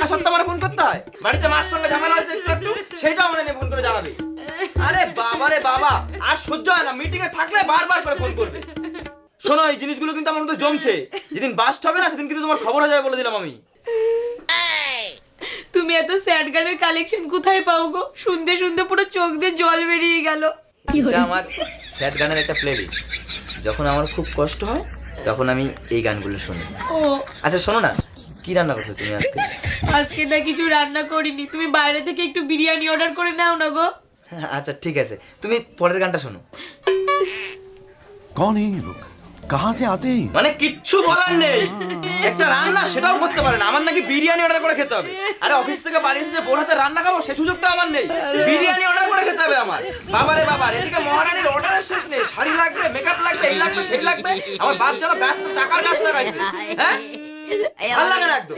সত্ত্বেও আমার ফোন করতে হয়? বাড়িতে মার সঙ্গে ঝামেলা হয়েছে একটু সেটাও আমার নিয়ে ফোন করে জানাবে। আরে বাবা রে বাবা, আর সহ্য হয় না, মিটিং এ থাকলে বারবার করে ফোন করবে। শোনো, এই জিনিসগুলো কিন্তু আমার মধ্যে জমছে, যেদিন বাস্ট হবে না সেদিন কিন্তু তোমার খবর হয়ে যাবে বলে দিলাম আমি। তুমি এত স্যাড গানের কালেকশন কোথায় পাও গো? শুনতে শুনতে পুরো চোখ দিয়ে জল বেরিয়ে গেল। এটা আমার স্যাড গানের একটা প্লেলিস্ট। যখন আমার খুব কষ্ট হয় তখন আমি এই গানগুলো শুনি। ও আচ্ছা শোনো না, কি রান্না করছো তুমি আজকে? আজকে না কিছু রান্না করিনি, তুমি বাইরে থেকে একটু বিরিয়ানি অর্ডার করে নাও না গো। আচ্ছা ঠিক আছে, তুমি পরের গানটা শোনো। कौन है ये लोग? कहाँ से आते हैं? মানে কিচ্ছু বলার নেই, একটা রান্না সেটাও করতে পারে না। আমার নাকি বিরিয়ানি অর্ডার করে খেতে হবে। আরে অফিস থেকে বাড়ি এসে বোর হাতে রান্না খাবো সে সুযোগটা আমার নেই, বিরিয়ানি অর্ডার করে খেতে হবে আমার। বাবারে বাবা, এদিকে মহারানীর অর্ডারের শেষ নেই, শাড়ি লাগবে, মেকআপ লাগবে, এই লাগবে সেই লাগবে। আমার বাপ যেন ব্যস্ত টাকার গাছ লাগাইছে। হ্যাঁ, ভালো লাগে না একদম।